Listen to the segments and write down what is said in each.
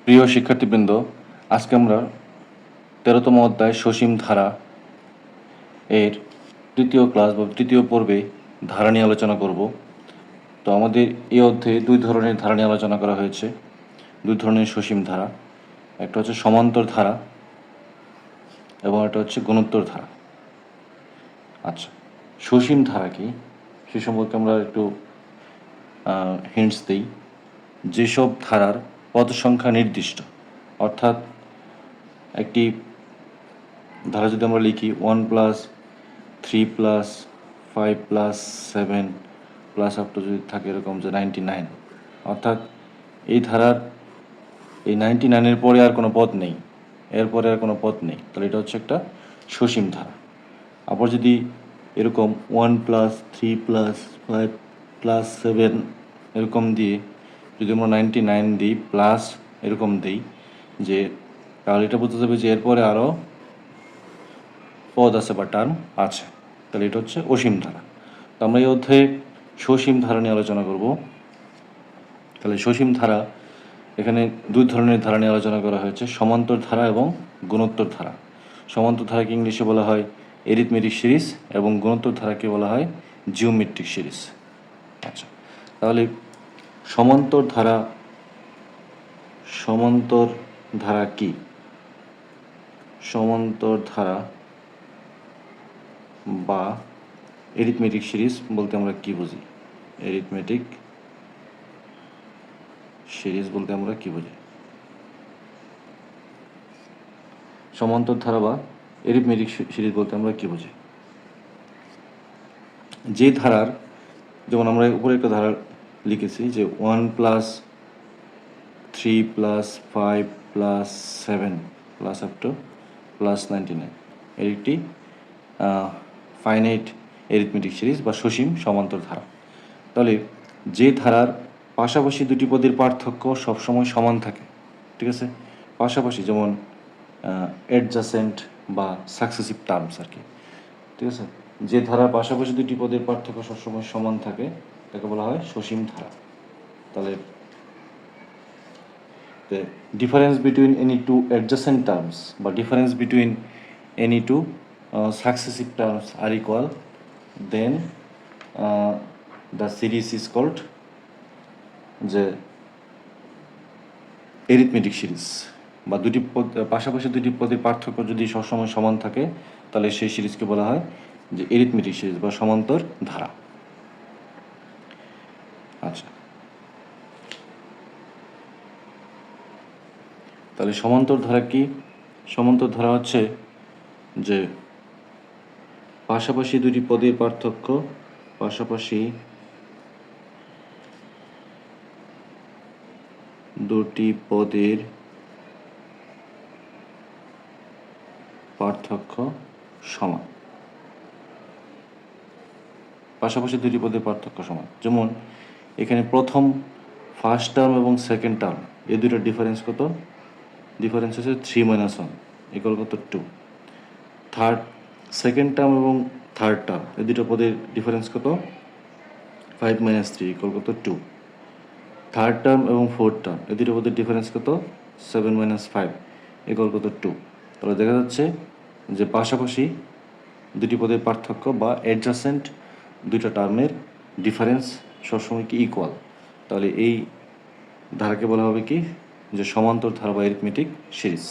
প্রিয় শিক্ষার্থীবৃন্দ, আজকে আমরা 13তম অধ্যায় সসীম ধারা এর তৃতীয় ক্লাস বা তৃতীয় পর্বে ধারা নিয়ে আলোচনা করব। তো আমাদের এই অধ্যায়ে দুই ধরনের ধারা নিয়ে আলোচনা করা হয়েছে, দুই ধরনের সসীম ধারা। একটা হচ্ছে সমান্তর ধারা এবং একটা হচ্ছে গুণোত্তর ধারা। আচ্ছা, সসীম ধারা কি সে সম্পর্কে আমরা একটু হিন্টস দিই। যেসব ধারার পদ সংখ্যা নির্দিষ্ট, অর্থাৎ একটি ধারা যদি আমরা লিখি 1+3+5+7 আপ টু যদি থাকে এরকম যে 99, অর্থাৎ এই ধারার এই 99-এর পরে আর কোনো পদ নেই, এরপরে আর কোনো পদ নেই, তাহলে এটা হচ্ছে একটা সসীম ধারা। আবার যদি এরকম 1+3+5+7 এরকম দিয়ে যদি আমরা 99 দিই প্লাস এরকম দিই, যে তাহলে এটা বলতে যাবে যে এরপরে আরও পদ আছে বা টার্ম আছে, তাহলে এটা হচ্ছে অসীম ধারা। তো আমরা এই অধ্যায়ে সসীম ধারা নিয়ে আলোচনা করব। তাহলে সসীম ধারা, এখানে দুই ধরনের ধারা নিয়ে আলোচনা করা হয়েছে, সমান্তর ধারা এবং গুণোত্তর ধারা। সমান্তর ধারাকে ইংলিশে বলা হয় এরিথমেটিক সিরিজ এবং গুণোত্তর ধারাকে বলা হয় জিওমেট্রিক সিরিজ। আচ্ছা, তাহলে সমান্তর ধারা কি? সমান্তর ধারা বা এরিথমেটিক সিরিজ বলতে আমরা কি বুঝি? এরিথমেটিক সিরিজ বলতে আমরা কি বুঝি? সমান্তর ধারা বা এরিথমেটিক সিরিজ বলতে আমরা কি বুঝি? যে ধারার, যেমন আমরা উপরে একটা ধারা লিখেছি যে 1+3+5+7 আপ টু +99 এর একটি ফাইনাইট এরিথমেটিক সিরিজ বা সসীম সমান্তর ধারা। তাহলে যে ধারার পাশাপাশি দুটি পদের পার্থক্য সবসময় সমান থাকে, ঠিক আছে, পাশাপাশি, যেমন অ্যাডজাসেন্ট বা সাকসেসিভ টার্মস আর কি, ঠিক আছে, যে ধারার পাশাপাশি দুটি পদের পার্থক্য সবসময় সমান থাকে তাকে বলা হয় সসীম ধারা। তাহলে the difference between any two adjacent terms বা difference between any two successive terms are equal, then the series is called যে এরিথমেটিক সিরিজ, বা দুটি পদ পাশাপাশি দুটি পদের পার্থক্য যদি সবসময় সমান থাকে তাহলে সেই সিরিজকে বলা হয় যে এরিথমেটিক সিরিজ বা সমান্তর ধারা। আচ্ছা, তাহলে সমান্তর ধারা কি? সমান্তর ধারা হচ্ছে যে পাশাপাশি দুটি পদের পার্থক্য, পাশাপাশি দুটি পদের পার্থক্য সমান, পাশাপাশি দুটি পদের পার্থক্য সমান। যেমন এখানে প্রথম ফার্স্ট টার্ম এবং সেকেন্ড টার্ম এই দুটোর ডিফারেন্স কত? ডিফারেন্স হচ্ছে 3 - 1 ইকুয়াল কত? 2। সেকেন্ড টার্ম এবং থার্ড টার্ম এই দুটো পদের ডিফারেন্স কত? 5 - 3 ইকুয়াল কত? 2। থার্ড টার্ম এবং ফোর্থ টার্ম এই দুটো পদের ডিফারেন্স কত? 7 - 5 ইকুয়াল কত? 2। তাহলে দেখা যাচ্ছে যে পাশাপাশি দুটি পদের পার্থক্য বা অ্যাডজাসেন্ট দুইটা টার্মের ডিফারেন্স সবসময় কি? ইকুয়াল। তাহলে এই ধারাকে বলা হবে কি? যে সমান্তর ধারা বা এরিথমেটিক সিরিজ।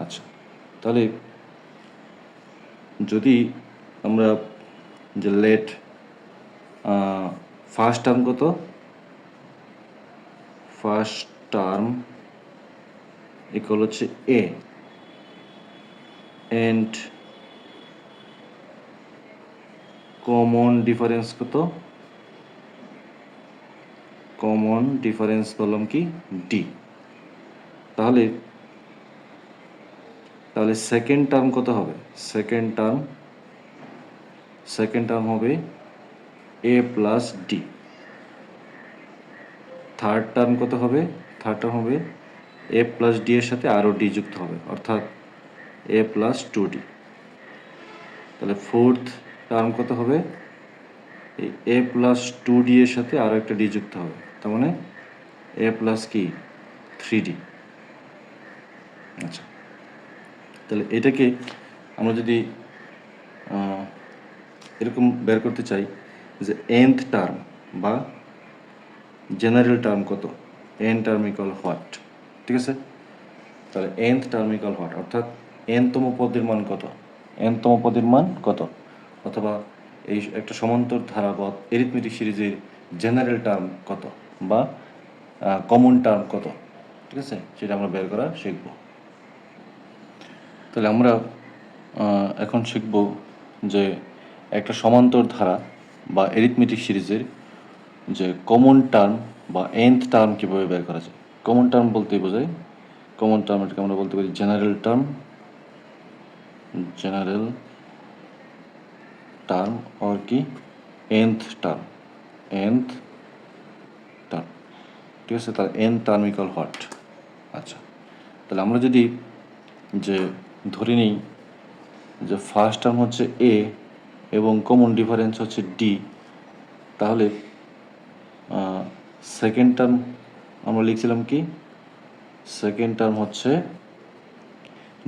আচ্ছা, তাহলে যদি আমরা যে লেট ফার্স্ট টার্ম কত? ফার্স্ট টার্ম ইকুয়াল হচ্ছে এ, এন্ড কমন ডিফারেন্স কত? কমন ডিফারেন্স বললাম কি? ডি। তাহলে সেকেন্ড টার্ম কত হবে? সেকেন্ড টার্ম হবে এ প্লাস ডি। থার্ড টার্ম কত হবে? থার্ড টার্ম হবে এ প্লাস ডি এর সাথে আরও ডি যুক্ত হবে, অর্থাৎ এ প্লাস 2d। তাহলে ফোর্থ টার্ম কত হবে? এই এ প্লাস 2d এর সাথে আরও একটা ডি যুক্ত হবে, তার মানে এ প্লাস কি? 3D। আচ্ছা, তাহলে এটাকে আমরা যদি এরকম বের করতে চাই যে nth টার্ম বা জেনারেল টার্ম কত, n টার্ম ইকুয়াল হোয়াট, ঠিক আছে? তাহলে nth টার্ম ইকুয়াল হোয়াট, অর্থাৎ nতম পদের মান কত, nতম পদের মান কত, অথবা এই একটা সমান্তর ধারা বা এরিথমেটিক সিরিজের জেনারেল টার্ম কত বা কমন টার্ম কত, ঠিক আছে? সেটা আমরা বের করা শিখব। তাহলে আমরা এখন শিখব যে একটা সমান্তর ধারা বা এরিথমেটিক সিরিজের যে কমন টার্ম বা nth টার্ম কীভাবে বের করা যায়। কমন টার্ম বলতেই বোঝায়, কমন টার্ম এটাকে আমরা বলতে পারি জেনারেল টার্ম, জেনারেল টার্ম আর কি nth টার্ম, nth টার্ম, ঠিক আছে? তাহলে n টার্ম ইকুয়াল হোয়াট। আচ্ছা, তাহলে আমরা যদি যে ধরে নিই যে ফার্স্ট টার্ম হচ্ছে a এবং কমন ডিফারেন্স হচ্ছে d, তাহলে সেকেন্ড টার্ম আমরা লিখছিলাম কি, সেকেন্ড টার্ম হচ্ছে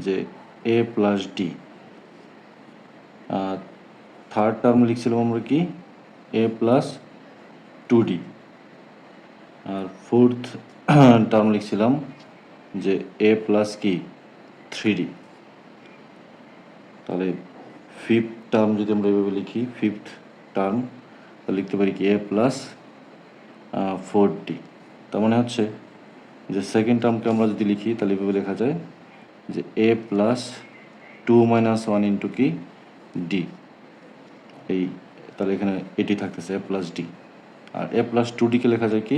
যে a plus D, third term লিখছিলাম আমরা কি a প্লাস 2d, আর ফোর্থ টার্ম লিখছিলাম যে a প্লাস কি 3d। তাহলে ফিফথ টার্ম যদি আমরা এভাবে লিখি, ফিফথ টার্ম তাহলে লিখতে পারি কি a প্লাস 4d। তার মানে হচ্ছে যে সেকেন্ড টার্মকে আমরা যদি লিখি তাহলে এভাবে লেখা যায় যে a প্লাস 2 মাইনাস 1 ইন্টু কি ডি, এই তাহলে এখানে এটি থাকতেছে a প্লাস ডি। আর a প্লাস 2ডিকে লেখা যায় কি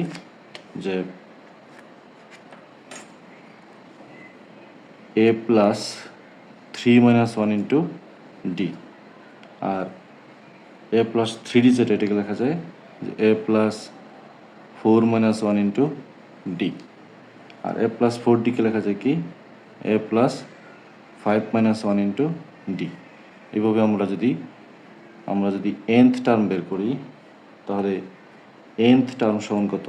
যে a plus 3 minus 1 into D. আর a প্লাস 3d যেটা এটাকে লেখা যায় যে a plus 4 minus 1 into D. আর a প্লাস 4ডিকে লেখা যায় কি a plus 5 minus 1 into D. এইভাবে আমরা যদি nth টার্ম বের করি তাহলে nth টার্ম সমান কত,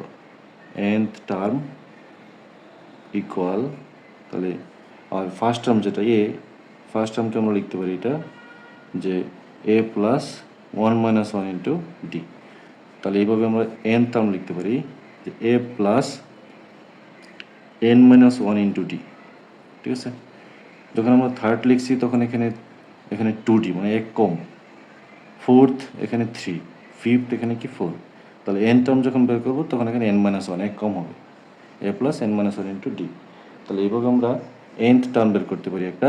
nth টার্ম ইকুয়াল, তাহলে আর ফার্স্ট টার্ম যেটা ফার্স্ট টার্মকে আমরা লিখতে পারি এটা যে a plus 1 minus 1 into D. তাহলে এইভাবে আমরা n টার্ম লিখতে পারি যে a plus n minus 1 into D, ঠিক আছে? যখন আমরা থার্ড লিখছি তখন এখানে 2d মানে এক কম, ফোর্থ এখানে 3, ফিফথ এখানে কি 4। তাহলে n টার্ম যখন বের করবো তখন এখানে n মাইনাস 1 এক কম হবে, a plus n minus 1 into D. তাহলে এইভাবে আমরা nth টার্ম বের করতে পারি, একটা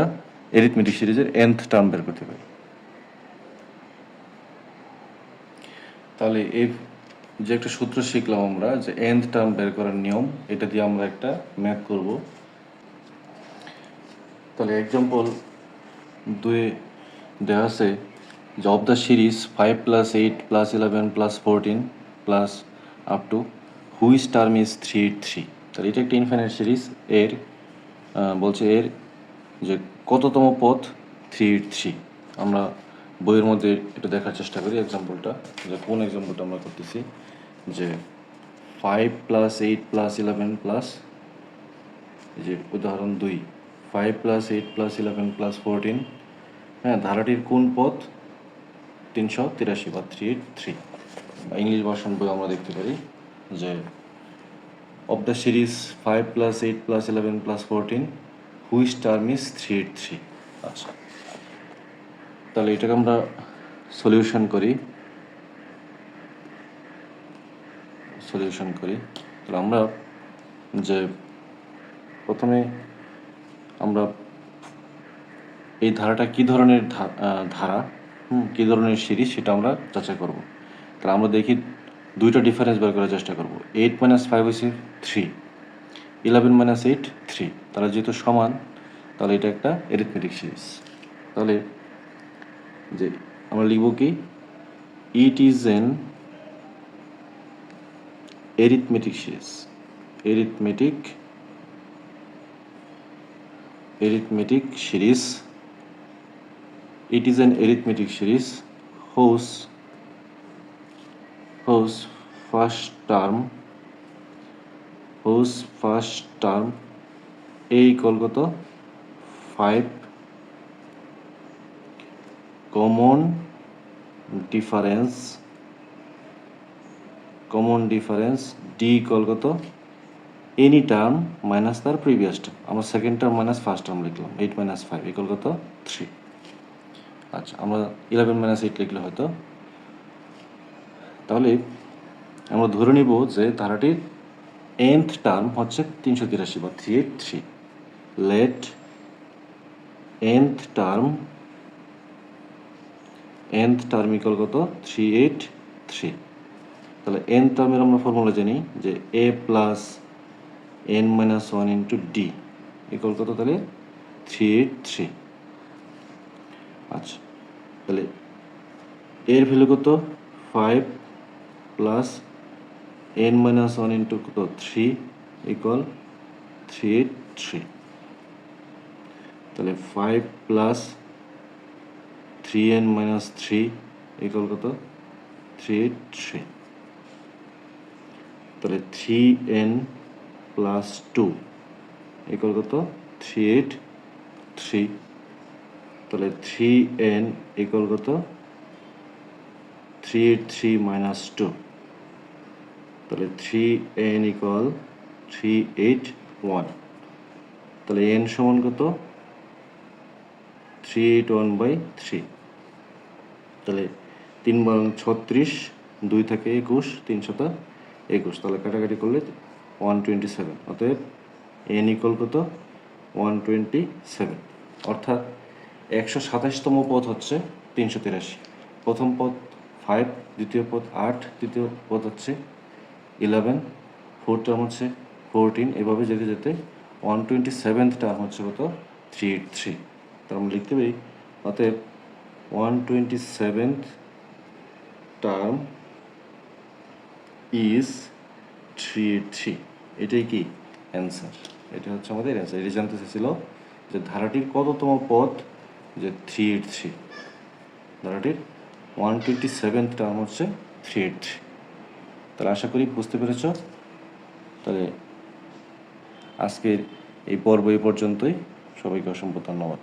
এরিথমেটিক সিরিজের nth টার্ম বের করতে পারি। তাহলে এই যে একটা সূত্র শিখলাম আমরা যে nth টার্ম বের করার নিয়ম, এটা দিয়ে আমরা একটা ম্যাথ করব। তাহলে এক্সাম্পল 2 দেওয়া আছে যে of the series 5 plus 8 plus 11 plus 14 plus up to which term is 3 তাহলে এটা একটা ইনফাইনাইট সিরিজ, এর বলছে এর যে কততম পথ 3 আমরা বইয়ের মধ্যে এটা দেখার চেষ্টা করি এক্সাম্পলটা, যে কোন এক্সাম্পলটা আমরা করতেছি, যে 5 প্লাস 8 প্লাস 11 প্লাস, এই যে উদাহরণ 2 5 প্লাস 8 প্লাস 11 প্লাস 14, হ্যাঁ, ধারাটির কোন পথ 383 বা 383। ইংলিশ ভার্সন বই আমরা দেখতে পারি যে of the series 5 plus 8 plus 11 plus 14 which term is 383। আচ্ছা, তাহলে এটাকে আমরা সলিউশন করি। তাহলে আমরা যে প্রথমে আমরা এই ধারাটা কি ধরনের ধারা, কী ধরনের সিরিজ সেটা আমরা যাচাই করব। তাহলে আমরা দেখি দুইটা ডিফারেন্স বের করার চেষ্টা করব। 8 মাইনাস 5 হচ্ছে 3, 11 মাইনাস 8 3, তারা যেহেতু সমান তাহলে এটা একটা এরিথমেটিক সিরিজ। তাহলে যে আমরা লিখব কি it is an arithmetic series, arithmetic series, it is an arithmetic series whose first term whose first term A equal কত 5 কমন ডিফারেন্স ডি ইকুয়াল কত এনি টার্ম মাইনাস তার প্রিভিয়াস টার্ম। আমরা second term minus first term লিখলাম 8 - 5 equal কত 3। আচ্ছা, আমরা 11 - 8 লিখলে হয়তো। তাহলে আমরা ধরে নিব যে ধারাটির nth টার্ম হচ্ছে 383 বা 383। লেট nth টার্ম ইকুয়াল কত 383। তাহলে nth টার্মের আমরা ফর্মুলা জানি যে a plus n minus 1 into D equal কত, তাহলে 383। আচ্ছা, তাহলে এর ভ্যালু কত 5 প্লাস n মাইনাস 1 ইন্টু কত 3 ইকুয়াল 383। তাহলে 5 প্লাস 3n মাইনাস 3 ইকুয়াল কত 383। তাহলে 3n প্লাস 2 ইকুয়াল কত 383। তাহলে 3n ইকুয়াল কত 383 মাইনাস 2। তাহলে 3n ইকুয়াল 381। তাহলে n সমান কত 381/3। তাহলে 3 বারং 36, 2 থাকে 21, 3 শত 21। তাহলে কাটাকাটি করলে 127। অতএব n ইকুয়াল কত 127। অর্থাৎ 127তম পদ হচ্ছে 383। প্রথম পদ 5, দ্বিতীয় পদ 8, তৃতীয় পদ হচ্ছে 11, ফোর্থ টার্ম হচ্ছে 14। এভাবে যেতে যেতে 127th টার্ম হচ্ছে কত 383। তার আমরা লিখতে পারি অতএব 127th টার্ম ইজ 383। এটাই কি অ্যান্সার, এটা হচ্ছে আমাদের অ্যান্সার। এটি জানতে চেয়েছিল যে ধারাটির কততম পদ, যে 383। ধারাটির 127th টার্ম হচ্ছে 383। তাহলে আশা করি বুঝতে পেরেছ। তাহলে আজকের এই পর্ব এই পর্যন্তই। সবাইকে অসংখ্য ধন্যবাদ।